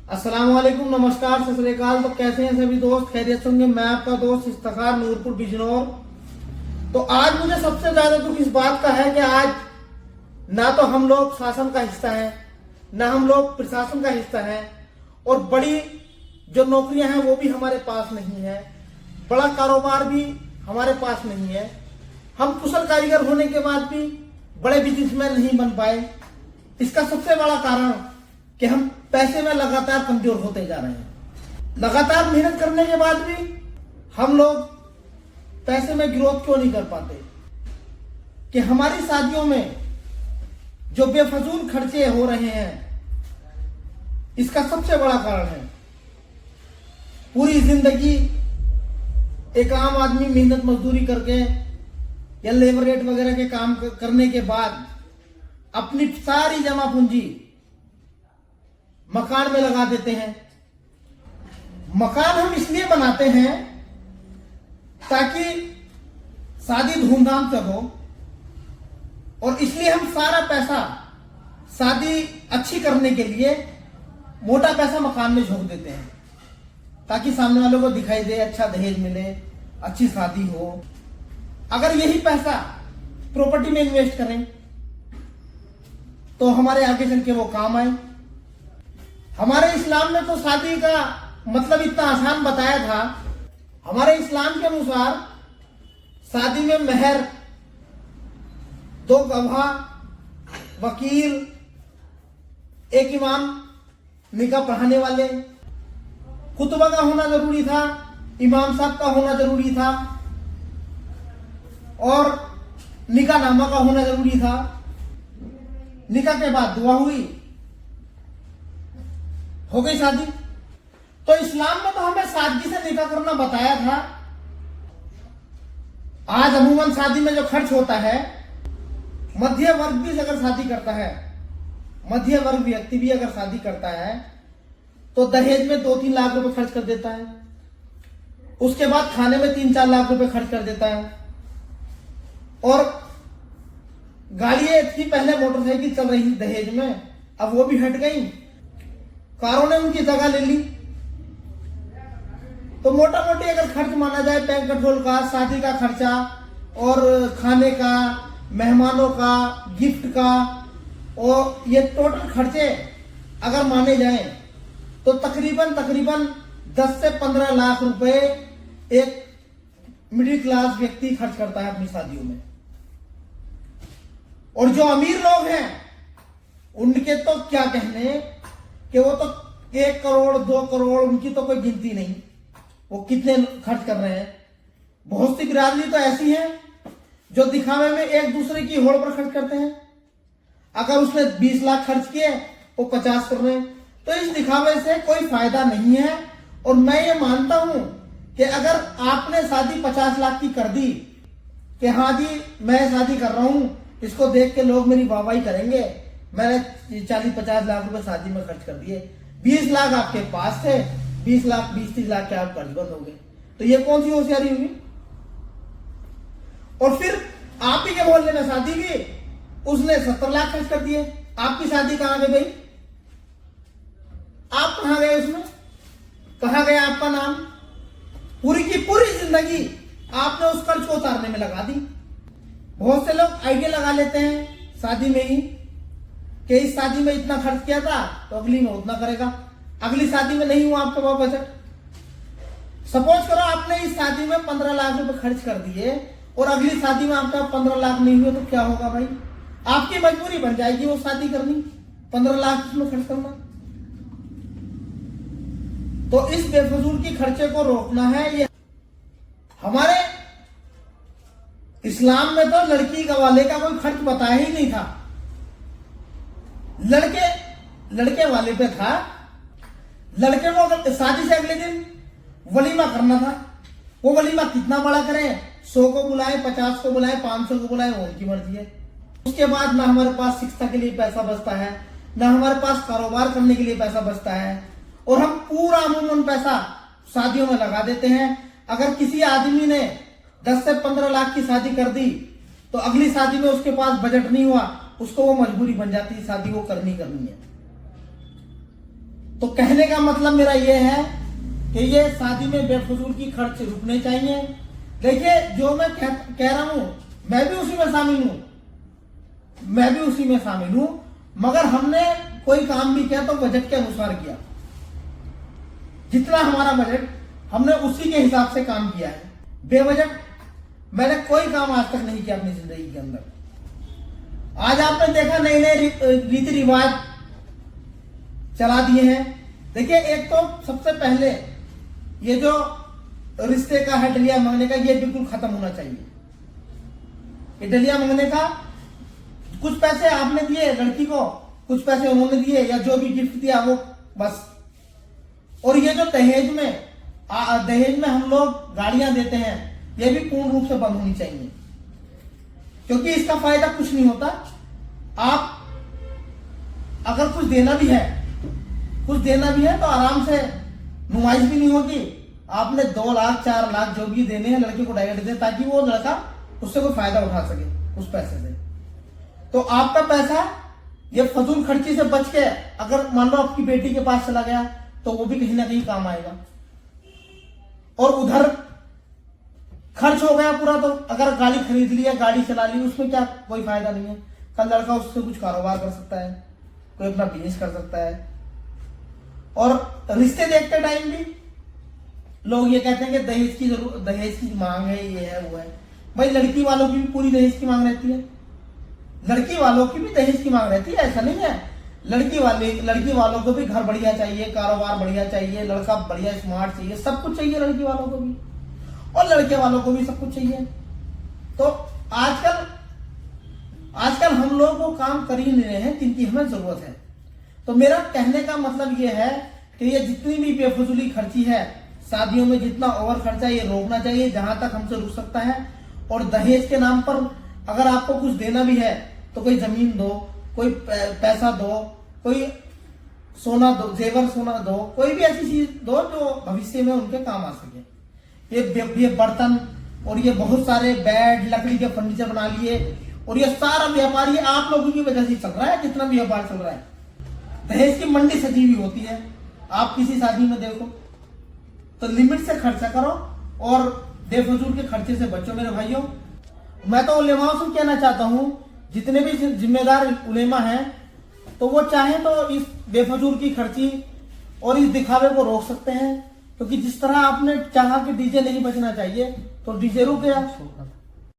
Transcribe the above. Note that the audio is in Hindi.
अस्सलाम वालेकुम, नमस्कार, सत श्री अकाल। तो कैसे हैं सभी दोस्त? खैरियत से होंगे। मैं आपका दोस्त इफ्तिखार, नूरपुर बिजनौर। तो आज मुझे सबसे ज्यादा दुख इस बात का है कि आज ना तो हम लोग शासन का हिस्सा हैं, ना हम लोग प्रशासन का हिस्सा हैं, और बड़ी जो नौकरियां हैं वो भी हमारे पास नहीं है, बड़ा कारोबार भी हमारे पास नहीं है। हम कुशल कारीगर होने के बाद भी बड़े बिजनेसमैन नहीं बन पाए। इसका सबसे बड़ा कारण कि हम पैसे में लगातार कमजोर होते जा रहे हैं। लगातार मेहनत करने के बाद भी हम लोग पैसे में ग्रोथ क्यों नहीं कर पाते? कि हमारी शादियों में जो बेफजूल खर्चे हो रहे हैं, इसका सबसे बड़ा कारण है पूरी जिंदगी एक आम आदमी मेहनत मजदूरी करके या लेबर रेट वगैरह के काम करने के बाद अपनी सारी जमा पूंजी मकान में लगा देते हैं। मकान हम इसलिए बनाते हैं ताकि शादी धूमधाम से हो, और इसलिए हम सारा पैसा शादी अच्छी करने के लिए मोटा पैसा मकान में झोंक देते हैं, ताकि सामने वालों को दिखाई दे, अच्छा दहेज मिले, अच्छी शादी हो। अगर यही पैसा प्रॉपर्टी में इन्वेस्ट करें तो हमारे आगे चल के वो काम आए। हमारे इस्लाम में तो शादी का मतलब इतना आसान बताया था। हमारे इस्लाम के अनुसार शादी में मेहर, 2 गवाह, वकील, एक इमाम निकाह पढ़ाने वाले, खुतबा का होना जरूरी था, इमाम साहब का होना जरूरी था, और निकाह नामा का होना जरूरी था। निकाह के बाद दुआ हुई, हो गई शादी। तो इस्लाम में तो हमें सादगी से निकाह करना बताया था। आज अमूमन शादी में जो खर्च होता है, मध्य वर्ग भी अगर शादी करता है, मध्य वर्ग व्यक्ति भी अगर शादी करता है तो दहेज में 2-3 लाख रुपए खर्च कर देता है। उसके बाद खाने में 3-4 लाख रुपए खर्च कर देता है। और गाड़ियां थी पहले, मोटरसाइकिल चल रही थी दहेज में, अब वो भी हट गई, कारों ने उनकी जगह ले ली। तो मोटा मोटी अगर खर्च माना जाए, बैंक पेट्रोल का, शादी का खर्चा, और खाने का, मेहमानों का, गिफ्ट का, और ये टोटल खर्चे अगर माने जाएं तो तकरीबन 10 से 15 लाख रुपए एक मिडिल क्लास व्यक्ति खर्च करता है अपनी शादियों में। और जो अमीर लोग हैं उनके तो क्या कहने, कि वो तो 1 करोड़ 2 करोड़, उनकी तो कोई गिनती नहीं, वो कितने खर्च कर रहे हैं। बहुत सी बिरादरी तो ऐसी है जो दिखावे में एक दूसरे की होड़ पर खर्च करते हैं। अगर उसने 20 लाख खर्च किए, वो 50 कर रहे हैं। तो इस दिखावे से कोई फायदा नहीं है। और मैं ये मानता हूं कि अगर आपने शादी 50 लाख की कर दी कि हाँ जी मैं शादी कर रहा हूं, इसको देख के लोग मेरी वाहवाही करेंगे, मैंने 40-50 लाख रुपए शादी में खर्च कर दिए, 20 लाख आपके पास थे, 20-30 लाख के आप कर्जबंद हो गए, तो ये कौन सी होशियारी हुई? और फिर आप ही के मोहल्ले में शादी की, उसने 70 लाख खर्च कर दिए, आपकी शादी कहां गई भाई? आप कहां गए उसमें? कहां गया आपका नाम? पूरी की पूरी जिंदगी आपने उस कर्ज को उतारने में लगा दी। बहुत से लोग आइडिया लगा लेते हैं शादी में ही कि इस शादी में इतना खर्च किया था तो अगली में उतना करेगा, अगली शादी में नहीं हुआ आपके पास बजट। सपोज करो आपने इस शादी में 15 लाख रुपए खर्च कर दिए और अगली शादी में आपका 15 लाख नहीं हुए, तो क्या होगा भाई? आपकी मजबूरी बन जाएगी वो शादी करनी, 15 लाख उसमें खर्च करना। तो इस बेफजूल की खर्चे को रोकना है। ये हमारे इस्लाम में तो लड़की गवाले का कोई खर्च बताया ही नहीं था। लड़के वाले पे था। लड़के को अगर शादी से अगले दिन वलीमा करना था, वो वलीमा कितना बड़ा करें, 100 को बुलाए, 50 को बुलाए, 500 को बुलाए, वो उनकी मर्जी है। उसके बाद ना हमारे पास शिक्षा के लिए पैसा बचता है, ना हमारे पास कारोबार करने के लिए पैसा बचता है, और हम पूरा अमूमन पैसा शादियों में लगा देते हैं। अगर किसी आदमी ने 10 से 15 लाख की शादी कर दी तो अगली शादी में उसके पास बजट नहीं हुआ, उसको वो मजबूरी बन जाती है, शादी वो करनी है। तो कहने का मतलब मेरा ये है कि ये शादी में बेफजूल की खर्च रुकने चाहिए। देखिए, जो मैं कह रहा हूं, मैं भी उसी में शामिल हूं, मगर हमने कोई काम भी किया तो बजट के अनुसार किया। जितना हमारा बजट, हमने उसी के हिसाब से काम किया है। बेबजट मैंने कोई काम आज तक नहीं किया अपनी जिंदगी के अंदर। आज आपने देखा नए नए रीति रिवाज चला दिए हैं। देखिए, एक तो सबसे पहले ये जो रिश्ते का है डलिया मांगने का, ये बिल्कुल खत्म होना चाहिए। ये डलिया मांगने का, कुछ पैसे आपने दिए लड़की को, कुछ पैसे उन्होंने दिए, या जो भी गिफ्ट दिया वो बस। और ये जो दहेज में हम लोग गाड़ियां देते हैं, ये भी पूर्ण रूप से बंद होनी चाहिए, क्योंकि इसका फायदा कुछ नहीं होता। आप अगर कुछ देना भी है तो आराम से नुमाइश भी नहीं होगी। आपने 2 लाख 4 लाख जो भी देने हैं लड़के को डायरेक्ट दे, ताकि वो लड़का उससे कोई फायदा उठा सके उस पैसे से। तो आपका पैसा ये फजूल खर्ची से बच के अगर मान लो आपकी बेटी के पास चला गया तो वो भी कहीं ना कहीं काम आएगा। और उधर खर्च हो गया पूरा, तो अगर गाड़ी खरीद लिया, गाड़ी चला ली, उसमें क्या कोई फायदा नहीं है। कल लड़का उससे कुछ कारोबार कर सकता है, कोई अपना बिजनेस कर सकता है। और रिश्ते देखते टाइम भी लोग ये कहते हैं कि दहेज की मांग है, ये है वो है। भाई, लड़की वालों की भी पूरी दहेज की मांग रहती है, लड़की वालों की भी दहेज की मांग रहती है, ऐसा नहीं है। लड़की वालों को भी घर बढ़िया चाहिए, कारोबार बढ़िया चाहिए, लड़का बढ़िया स्मार्ट चाहिए, सब कुछ चाहिए लड़की वालों को भी, और लड़के वालों को भी सब कुछ चाहिए। तो आजकल हम लोग वो काम कर ही नहीं रहे हैं जिनकी हमें जरूरत है। तो मेरा कहने का मतलब ये है कि ये जितनी भी बेफजूली खर्ची है शादियों में, जितना ओवर खर्चा, ये रोकना चाहिए जहां तक हमसे रुक सकता है। और दहेज के नाम पर अगर आपको कुछ देना भी है तो कोई जमीन दो, कोई पैसा दो, कोई सोना दो, जेवर सोना दो, कोई भी ऐसी चीज दो जो भविष्य में उनके काम आ सके। ये बर्तन और ये बहुत सारे बेड, लकड़ी के फर्नीचर बना लिए, और ये सारा व्यापार ये आप लोगों की वजह से चल रहा है। जितना भी व्यापार चल रहा है, दहेज की मंडी सजी हुई होती है। आप किसी शादी में देखो तो लिमिट से खर्चा करो और बेफजूल के खर्चे से बचो मेरे भाइयों। मैं तो उलेमाओं से कहना चाहता हूं, जितने भी जिम्मेदार उलेमा हैं, तो वो चाहे तो इस बेफजूल की खर्ची और इस दिखावे को रोक सकते हैं। क्योंकि जिस तरह आपने चाहा कि डीजे नहीं बजना चाहिए, तो डीजे रुक गया।